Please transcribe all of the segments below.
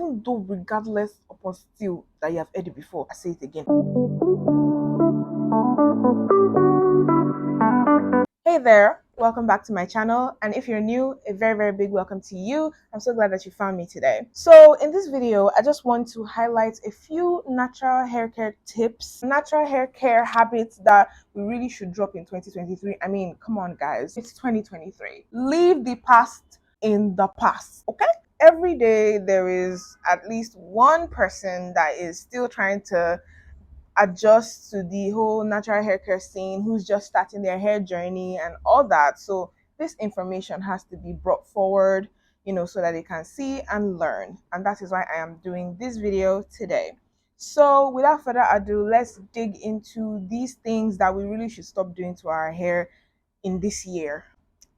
even though regardless upon still that you have heard it before, I say it again. Hey there, welcome back to my channel, and if you're new, a very big welcome to you. I'm so glad that you found me today. So in this video, I just want to highlight a few natural hair care tips, natural hair care habits that we really should drop in 2023. I mean, come on guys, it's 2023. Leave the past in the past, okay? Every day there is at least one person that is still trying to adjust to the whole natural hair care scene, who's just starting their hair journey and all that. So this information has to be brought forward, so that they can see and learn. And that is why I am doing this video today. So without further ado, let's dig into these things that we really should stop doing to our hair in this year.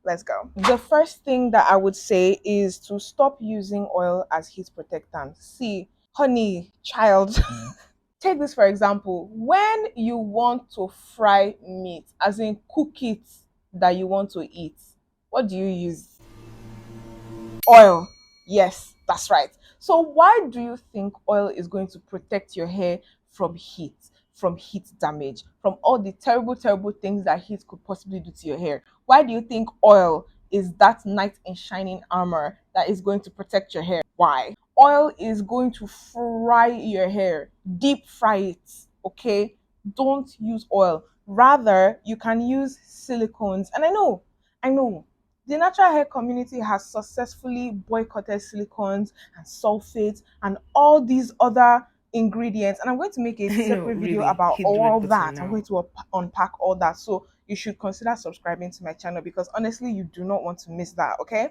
Let's go. The first thing that I would say is to stop using oil as heat protectant. See, honey, child. Take this for example. When you want to fry meat, as in cook it that you want to eat, what do you use? Oil. Yes, that's right. So why do you think oil is going to protect your hair from heat, from heat damage, from all the terrible things that heat could possibly do to your hair? Why do you think oil is that knight in shining armor that is going to protect your hair? Why? Oil is going to fry your hair, deep fry it, okay? Don't use oil. Rather, you can use silicones. And I know, the natural hair community has successfully boycotted silicones and sulfates and all these other ingredients. And I'm going to make a separate video about all that. I'm going to unpack all that. So you should consider subscribing to my channel because honestly, you do not want to miss that, okay?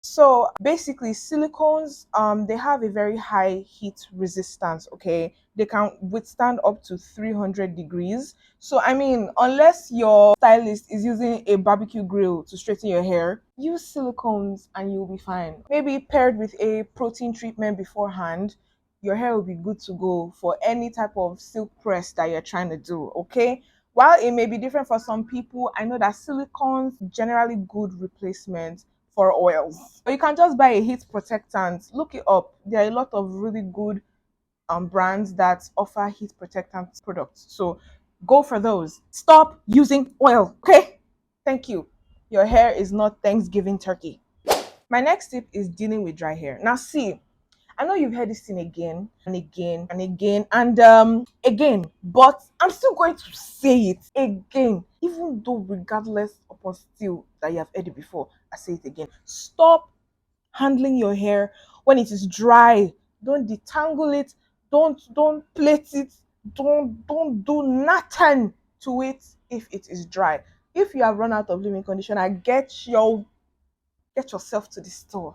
So basically silicones, they have a very high heat resistance, okay? They can withstand up to 300 degrees. So I mean, unless your stylist is using a barbecue grill to straighten your hair, use silicones and you'll be fine. Maybe paired with a protein treatment beforehand, your hair will be good to go for any type of silk press that you're trying to do, okay? While it may be different for some people, I know that silicones generally good replacement for oils. Or you can just buy a heat protectant. Look it up. There are a lot of really good brands that offer heat protectant products. So go for those. Stop using oil. Okay? Thank you. Your hair is not Thanksgiving turkey. My next tip is dealing with dry hair. Now see, I know you've heard this thing again and again and again and again, but I'm still going to say it again, even though regardless upon still that you have heard it before, I say it again. Stop handling your hair when it is dry. Don't detangle it. Don't plait it. Don't do nothing to it if it is dry. If you have run out of leave-in conditioner, get yourself to the store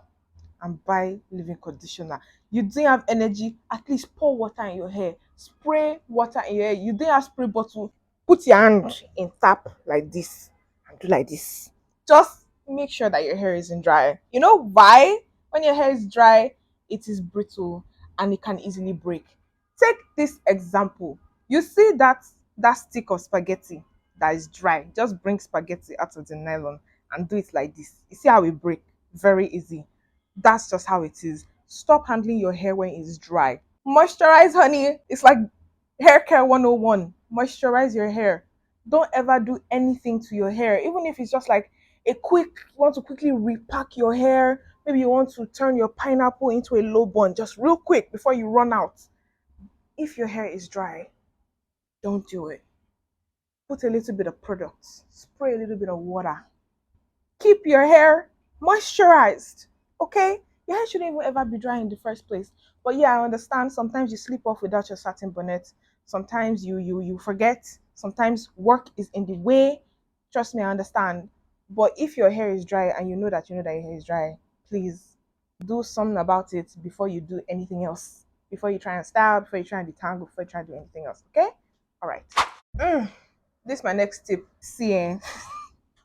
and buy leave-in conditioner. You didn't have energy, at least pour water in your hair. Spray water in your hair. You didn't have spray bottle, put your hand in tap like this and do like this. Just make sure that your hair isn't dry. You know why? When your hair is dry, it is brittle and it can easily break. Take this example. You see that stick of spaghetti that is dry. Just bring spaghetti out of the nylon and do it like this. You see how it break? Very easy. That's just how it is. Stop handling your hair when it's dry. Moisturize, honey. It's like hair care 101. Moisturize your hair. Don't ever do anything to your hair, even if it's just like you want to quickly repack your hair. Maybe you want to turn your pineapple into a low bun just real quick before you run out. If your hair is dry, don't do it. Put a little bit of product, spray a little bit of water. Keep your hair moisturized, okay? Your hair shouldn't even ever be dry in the first place. But yeah, I understand sometimes you sleep off without your satin bonnet. Sometimes you forget. Sometimes work is in the way. Trust me, I understand. But if your hair is dry and you know that your hair is dry, please do something about it before you do anything else. Before you try and style, before you try and detangle, before you try and do anything else, okay? All right. This is my next tip. See,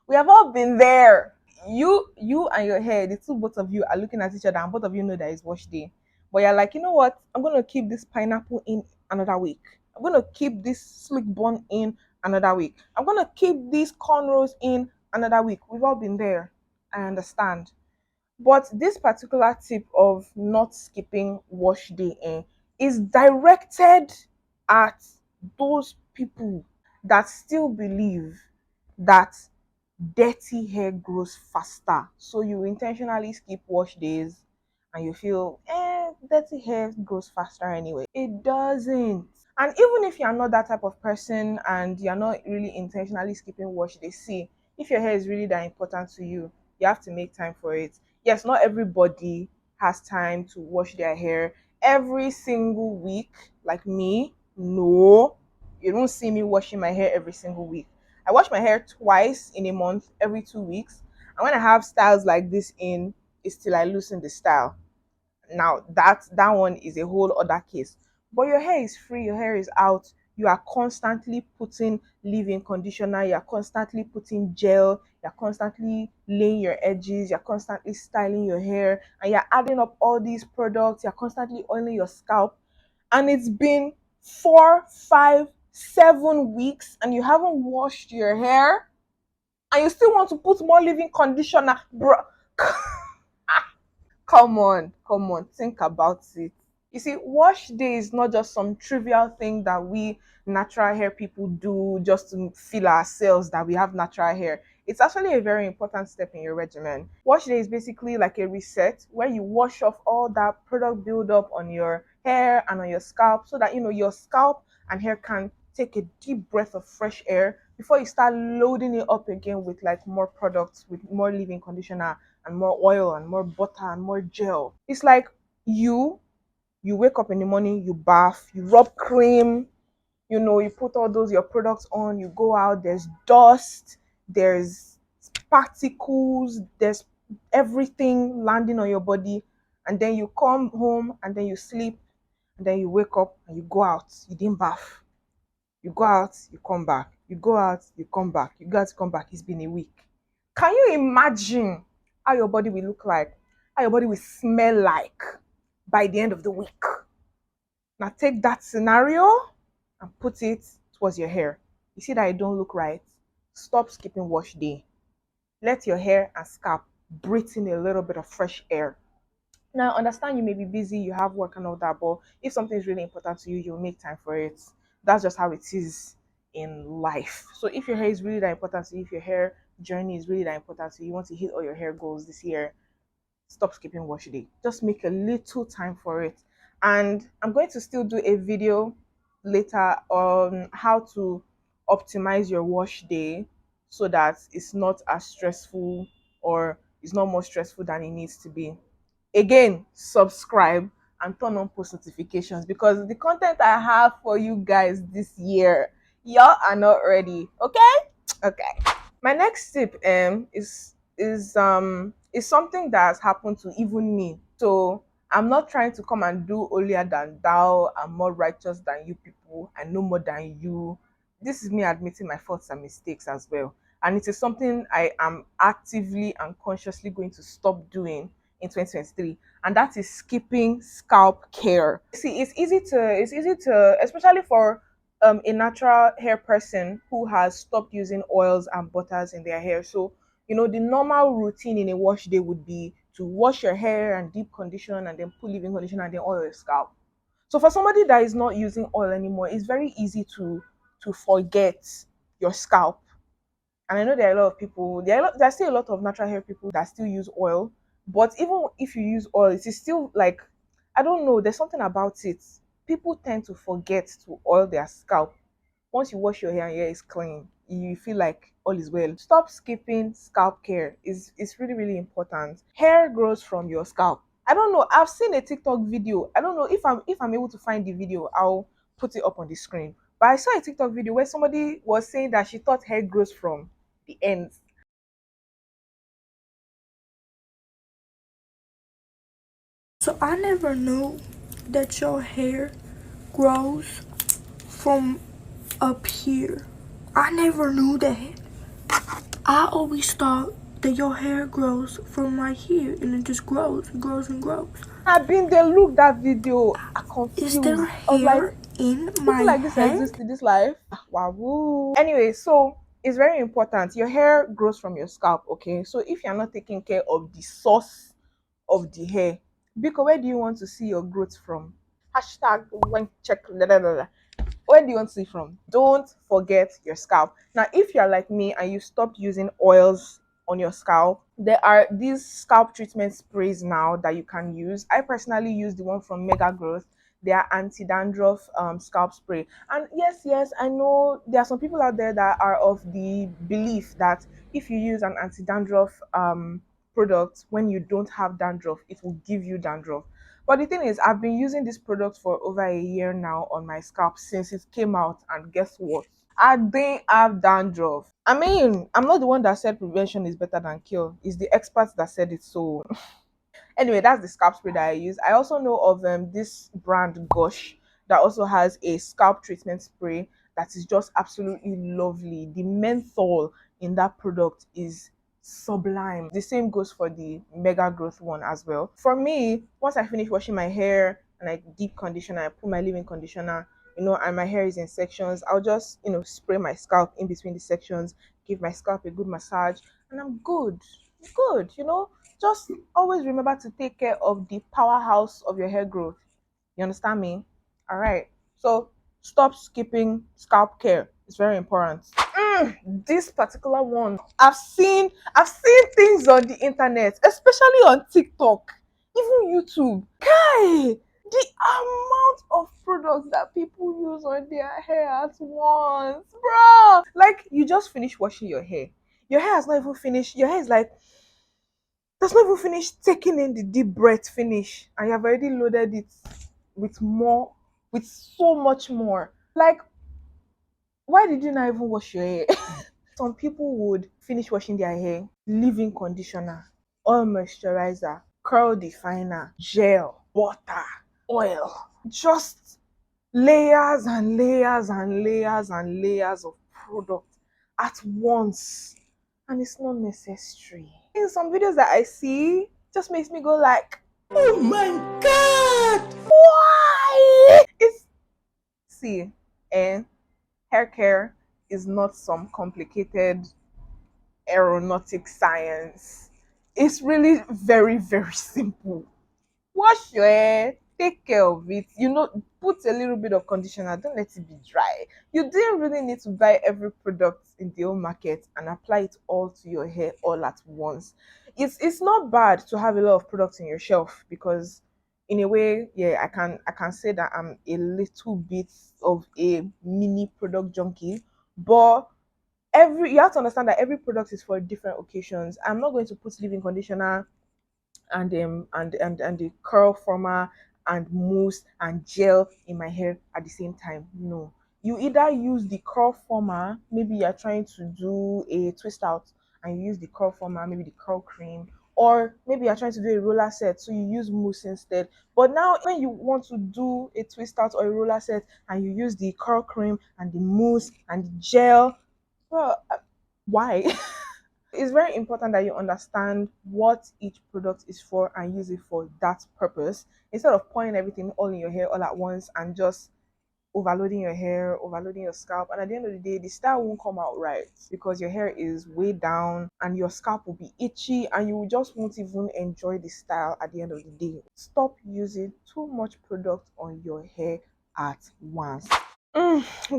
we have all been there. You and your hair, the two both of you are looking at each other and both of you know that it's wash day. But you're like, you know what? I'm gonna keep this pineapple in another week. I'm gonna keep this slick bun in another week. I'm gonna keep these cornrows in another week. We've all been there. I understand. But this particular tip of not skipping wash day is directed at those people that still believe that dirty hair grows faster. So you intentionally skip wash days and you feel, dirty hair grows faster anyway. It doesn't. And even if you're not that type of person and you're not really intentionally skipping wash days, see, if your hair is really that important to you, you have to make time for it. Yes, not everybody has time to wash their hair every single week, like me. No, you don't see me washing my hair every single week. I wash my hair twice in a month, every 2 weeks. And when I have styles like this in, it's till I loosen the style. Now that one is a whole other case. But your hair is free, your hair is out. You are constantly putting leave-in conditioner, you're constantly putting gel, you're constantly laying your edges, you're constantly styling your hair, and you're adding up all these products, you're constantly oiling your scalp. And it's been 4, 5, 7 weeks and you haven't washed your hair and you still want to put more leave-in conditioner, bro. Come on, think about it. You see, wash day is not just some trivial thing that we natural hair people do just to feel ourselves that we have natural hair. It's actually a very important step in your regimen. Wash day is basically like a reset where you wash off all that product buildup on your hair and on your scalp so that your scalp and hair can take a deep breath of fresh air before you start loading it up again with like more products, with more leave-in conditioner and more oil and more butter and more gel. It's like you wake up in the morning, you bath, you rub cream, you put all those your products on, you go out, there's dust, there's particles, there's everything landing on your body, and then you come home and then you sleep, and then you wake up and you go out, you didn't bath. You go out, you come back. You go out, you come back. You go out, you come back. It's been a week. Can you imagine how your body will look like? How your body will smell like by the end of the week? Now take that scenario and put it towards your hair. You see that it don't look right? Stop skipping wash day. Let your hair and scalp breathe in a little bit of fresh air. Now, I understand you may be busy, you have work and all that, but if something is really important to you, you'll make time for it. That's just how it is in life. So, if your hair is really that important to you, if your hair journey is really that important to you, you want to hit all your hair goals this year, stop skipping wash day. Just make a little time for it. And I'm going to still do a video later on how to optimize your wash day so that it's not as stressful or it's not more stressful than it needs to be. Again, subscribe and turn on post notifications because the content I have for you guys this year, y'all are not ready. Okay? Okay. My next tip is something that has happened to even me. So I'm not trying to come and do holier than thou. I'm more righteous than you people. I know more than you. This is me admitting my faults and mistakes as well. And it is something I am actively and consciously going to stop doing in 2023, and that is skipping scalp care. See, it's easy to especially for a natural hair person who has stopped using oils and butters in their hair. So, the normal routine in a wash day would be to wash your hair and deep condition and then put leave-in conditioner and then oil your scalp. So for somebody that is not using oil anymore, it's very easy to forget your scalp. And I know there are a lot of people, there's still a lot of natural hair people that still use oil. But even if you use oil, it is still like, I don't know, there's something about it. People tend to forget to oil their scalp. Once you wash your hair and your hair is clean, you feel like all is well. Stop skipping scalp care. It's really, really important. Hair grows from your scalp. I don't know. I've seen a TikTok video. I don't know if I'm able to find the video, I'll put it up on the screen. But I saw a TikTok video where somebody was saying that she thought hair grows from the ends. So I never knew that your hair grows from up here. I never knew that. I always thought that your hair grows from right here and it just grows and grows and grows. I've been there, look that video. I'm Is there confused. I was like, hair in my people like this head? exist in this life. Wow. Anyway, so it's very important. Your hair grows from your scalp, okay? So if you're not taking care of the source of the hair. Biko, where do you want to see your growth from? Hashtag when check. Da, da, da, da. Where do you want to see from? Don't forget your scalp. Now, if you're like me and you stopped using oils on your scalp, there are these scalp treatment sprays now that you can use. I personally use the one from Mega Growth. They are anti-dandruff scalp spray. And yes, yes, I know there are some people out there that are of the belief that if you use an anti-dandruff product when you don't have dandruff, it will give you dandruff. But the thing is, I've been using this product for over a year now on my scalp since it came out, and guess what? I didn't have dandruff. I mean, I'm not the one that said prevention is better than cure. It's the experts that said it. So anyway, that's the scalp spray that I use. I also know of this brand Gush that also has a scalp treatment spray that is just absolutely lovely. The menthol in that product is sublime. The same goes for the Mega Growth one as well. For me, once I finish washing my hair and I deep conditioner, I put my leave-in conditioner, and my hair is in sections, I'll just, spray my scalp in between the sections, give my scalp a good massage, and I'm good. Good. Just always remember to take care of the powerhouse of your hair growth. You understand me? All right. So stop skipping scalp care. It's very important. This particular one, I've seen things on the internet, especially on TikTok, even YouTube. Hey, the amount of products that people use on their hair at once, bro. Like you just finished washing your hair. Your hair has not even finished. Your hair is like does not even finish taking in the deep breath finish, and you have already loaded it with more, with so much more. Like, why did you not even wash your hair? Some people would finish washing their hair, leave-in conditioner, oil moisturizer, curl definer, gel, water, oil, just layers and layers and layers and layers of product at once, and it's not necessary. In some videos that I see, just makes me go like, oh my god, why? It's see, and hair care is not some complicated aeronautic science. It's really very, very simple. Wash your hair, take care of it. Put a little bit of conditioner, don't let it be dry. You didn't really need to buy every product in the whole market and apply it all to your hair all at once. It's not bad to have a lot of products in your shelf, because in a way, yeah, I can say that I'm a little bit of a mini product junkie. But every you have to understand that every product is for different occasions. I'm not going to put leave-in conditioner and the curl former and mousse and gel in my hair at the same time. No. You either use the curl former, maybe you're trying to do a twist out and you use the curl former, maybe the curl cream, or maybe you're trying to do a roller set, so you use mousse instead. But now, when you want to do a twist out or a roller set and you use the curl cream and the mousse and the gel, well, why? It's very important that you understand what each product is for and use it for that purpose, instead of pouring everything all in your hair all at once and just overloading your hair, overloading your scalp. And at the end of the day, the style won't come out right because your hair is way down and your scalp will be itchy and you just won't even enjoy the style at the end of the day. Stop using too much product on your hair at once.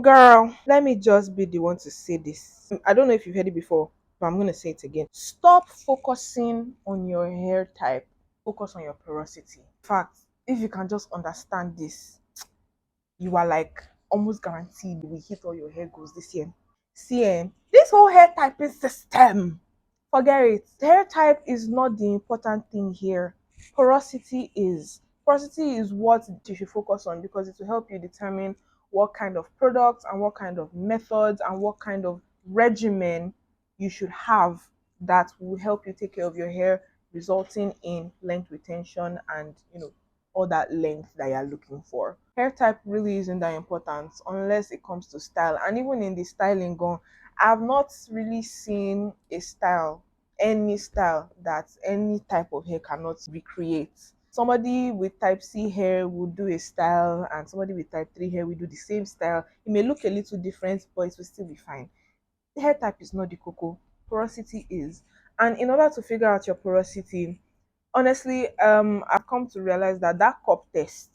Girl, let me just be the one to say this. I don't know if you've heard it before, but I'm going to say it again. Stop focusing on your hair type, focus on your porosity. In fact, if you can just understand this, you are like almost guaranteed you will hit all your hair goals this year. See, this whole hair typing system, forget it. Hair type is not the important thing here. Porosity is. Porosity is what you should focus on because it will help you determine what kind of products and what kind of methods and what kind of regimen you should have that will help you take care of your hair, resulting in length retention and all that length that you're looking for. Hair type really isn't that important unless it comes to style. And even in the styling gone, I've not really seen a style, any style that any type of hair cannot recreate. Somebody with type C hair will do a style, and somebody with type 3 hair will do the same style. It may look a little different, but it will still be fine. Hair type is not the cocoa, porosity is. And in order to figure out your porosity, Honestly, I've come to realize that that cup test,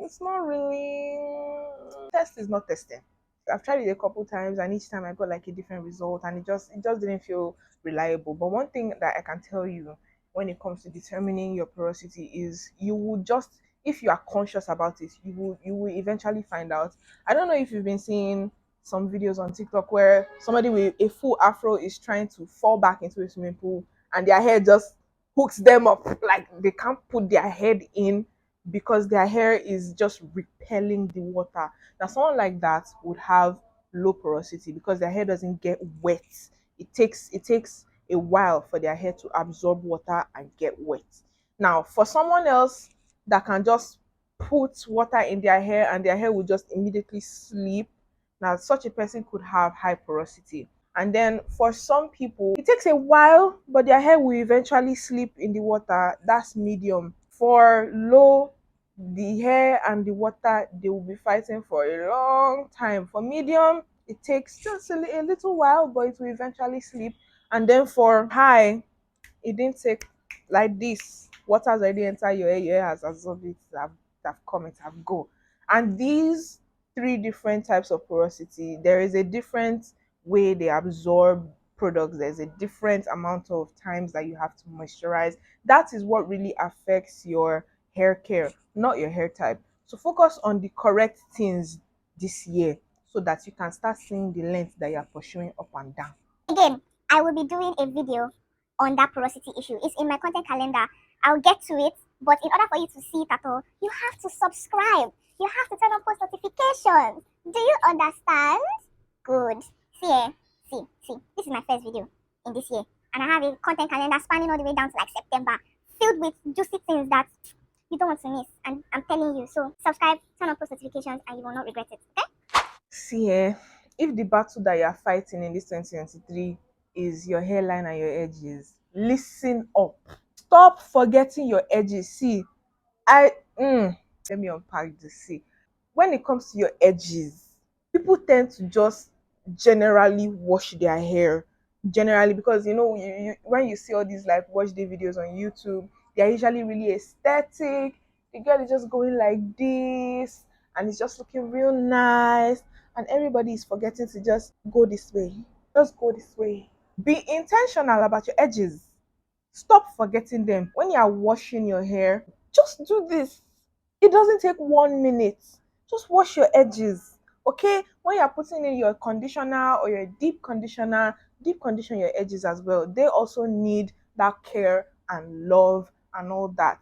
it's not really test is not testing. I've tried it a couple times, and each time I got like a different result, and it just didn't feel reliable. But one thing that I can tell you when it comes to determining your porosity is you will just, if you are conscious about it, you will eventually find out. I don't know if you've been seeing some videos on TikTok where somebody with a full afro is trying to fall back into a swimming pool, and their hair just hooks them up, like they can't put their head in because their hair is just repelling the water. Now someone like that would have low porosity because their hair doesn't get wet. It takes a while for their hair to absorb water and get wet. Now for someone else that can just put water in their hair and their hair will just immediately sleep, now such a person could have high porosity. And then for some people, it takes a while, but their hair will eventually sleep in the water. That's medium. For low, the hair and the water, they will be fighting for a long time. For medium, it takes just a little while, but it will eventually sleep. And then for high, it didn't take like this. Water's already entered your hair has absorbed it, have come, it have go. And these three different types of porosity, there is a different way they absorb products. There's a different amount of times that you have to moisturize. That is what really affects your hair care, not your hair type. So focus on the correct things this year so that you can start seeing the length that you're pursuing up and down. Again, I will be doing a video on that porosity issue. It's in my content calendar. I'll get to it, but in order for you to see it at all, you have to subscribe. You have to turn on post notifications. Do you understand? Good. See, see. This is my first video in this year, and I have a content calendar spanning all the way down to like September, filled with juicy things that you don't want to miss. And I'm telling you, so subscribe, turn on post notifications, and you will not regret it. Okay? See, if the battle that you're fighting in this 2023 is your hairline and your edges, listen up. Stop forgetting your edges. See, I let me unpack this. See, when it comes to your edges, people tend to just generally wash their hair. Generally, because when you see all these like Washday videos on YouTube, they're usually really aesthetic. The girl is just going like this, and it's just looking real nice, and everybody is forgetting to just go this way. Just go this way. Be intentional about your edges. Stop forgetting them. When you are washing your hair, just do this. It doesn't take 1 minute. Just wash your edges. Okay? When you're putting in your conditioner or your deep conditioner, deep condition your edges as well. They also need that care and love and all that.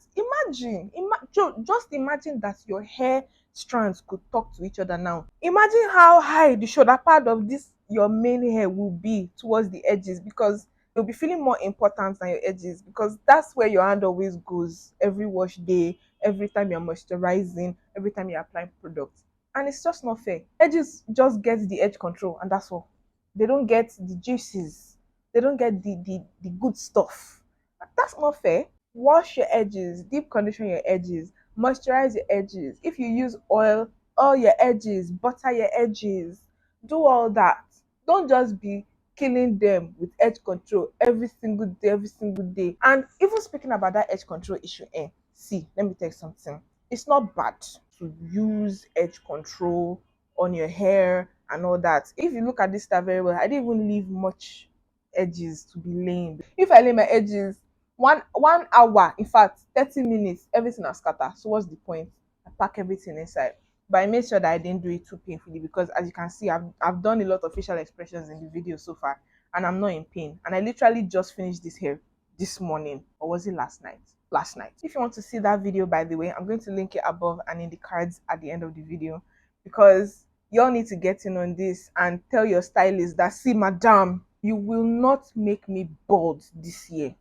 Just imagine that your hair strands could talk to each other now. Imagine how high the shoulder pad of this your main hair will be towards the edges, because you'll be feeling more important than your edges, because that's where your hand always goes every wash day, every time you're moisturizing, every time you're applying products. And it's just not fair. Edges just get the edge control, and that's all. They don't get the juices, they don't get the good stuff. That's not fair. Wash your edges, deep condition your edges, moisturize your edges. If you use oil your edges, butter your edges, do all that. Don't just be killing them with edge control every single day. And even speaking about that edge control issue, see, let me tell you something. It's not bad to use edge control on your hair and all that. If you look at this stuff very well, I didn't even leave much edges to be laying. If I lay my edges 1 hour, in fact 30 minutes, everything will scatter. So what's the point? I pack everything inside. But I made sure that I didn't do it too painfully, because as you can see, I've done a lot of facial expressions in the video so far, and I'm not in pain. And I literally just finished this hair this morning, or was it last night? Last night. If you want to see that video, by the way, I'm going to link it above and in the cards at the end of the video, because y'all need to get in on this and tell your stylist that, see, madam, you will not make me bald this year.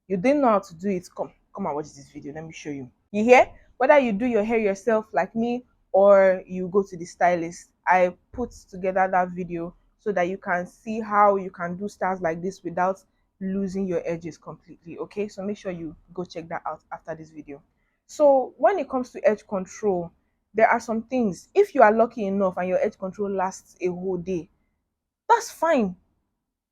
You didn't know how to do it. Come and watch this video. Let me show you. You hear? Whether you do your hair yourself like me or you go to the stylist, I put together that video so that you can see how you can do styles like this without losing your edges completely. Okay, so make sure you go check that out after this video. So when it comes to edge control, there are some things. If you are lucky enough and your edge control lasts a whole day, that's fine.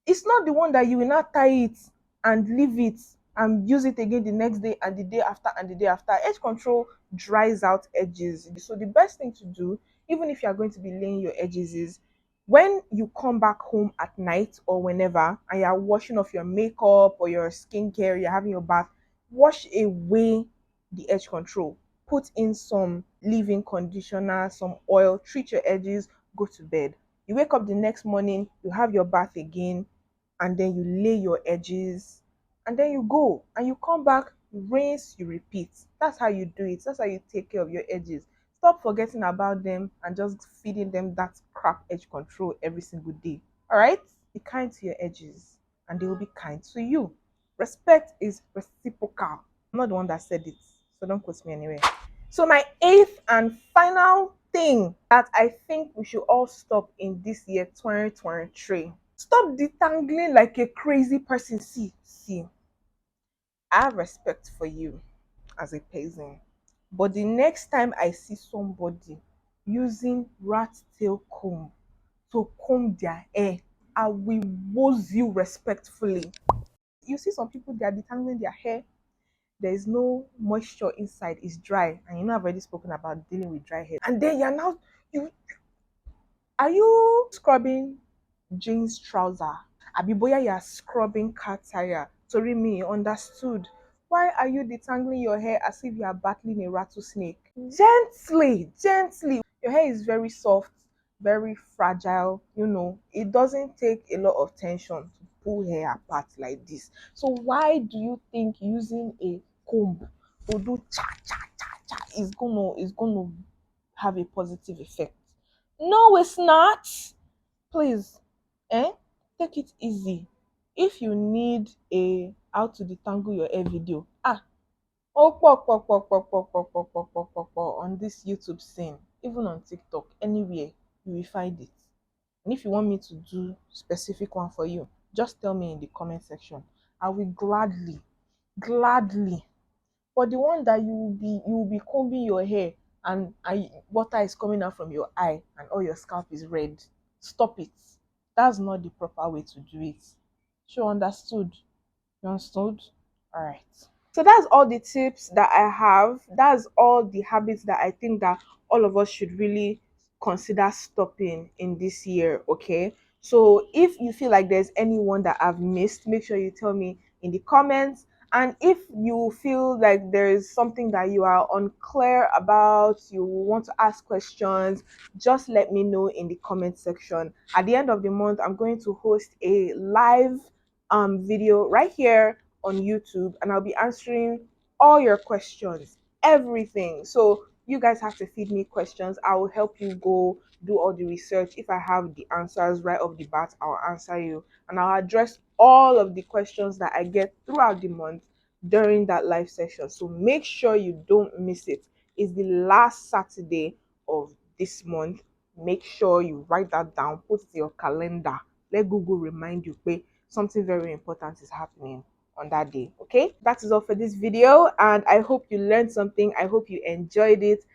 It's not the one that you will not tie it and leave it and use it again the next day and the day after and the day after. Edge control dries out edges. So the best thing to do, even if you are going to be laying your edges, is when you come back home at night or whenever and you're washing off your makeup or your skincare, you're having your bath, wash away the edge control. Put in some leave-in conditioner, some oil, treat your edges, go to bed. You wake up the next morning, you have your bath again, and then you lay your edges, and then you go and you come back, you rinse, you repeat. That's how you do it. That's how you take care of your edges. Stop forgetting about them and just feeding them that crap edge control every single day. All right? Be kind to your edges and they will be kind to you. Respect is reciprocal. I'm not the one that said it, so don't quote me anyway. So, my eighth and final thing that I think we should all stop in this year 2023. Stop detangling like a crazy person. See, I have respect for you as a person. But the next time I see somebody using rat tail comb to comb their hair, I will woz you respectfully. You see some people, they are detangling their hair. There is no moisture inside, it's dry. And you know I've already spoken about dealing with dry hair. And then you're now you are you scrubbing jeans trouser? Abiboya, you're scrubbing cat tire. Sorry, me understood. Why are you detangling your hair as if you are battling a rattlesnake? Gently, gently. Your hair is very soft, very fragile. It doesn't take a lot of tension to pull hair apart like this. So why do you think using a comb to do cha cha cha cha is gonna have a positive effect? No, it's not. Please, eh? Take it easy. If you need a how to detangle your hair video, oh, on this YouTube scene, even on TikTok, anywhere, you will find it. And if you want me to do specific one for you, just tell me in the comment section. I will gladly. But the one that you will be combing your hair and water is coming out from your eye and all your scalp is red. Stop it. That's not the proper way to do it. Sure, understood. You understood? All right. So that's all the tips that I have. That's all the habits that I think that all of us should really consider stopping in this year. Okay. So if you feel like there's anyone that I've missed, make sure you tell me in the comments. And if you feel like there is something that you are unclear about, you want to ask questions, just let me know in the comment section. At the end of the month, I'm going to host a live video right here on YouTube, and I'll be answering all your questions, everything. So you guys have to feed me questions. I will help you go do all the research. If I have the answers right off the bat, I'll answer you, and I'll address all of the questions that I get throughout the month during that live session. So make sure you don't miss it. It's the last Saturday of this month. Make sure you write that down, put it in your calendar. Let Google remind you, pé something very important is happening on that day. Okay, that is all for this video, and I hope you learned something. I hope you enjoyed it.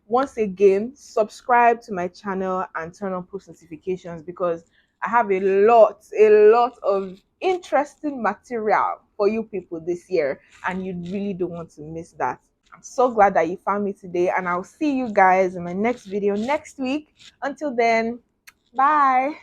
Once again, subscribe to my channel and turn on post notifications, because I have a lot of interesting material for you people this year, and you really don't want to miss that. I'm so glad that you found me today, and I'll see you guys in my next video next week. Until then, bye.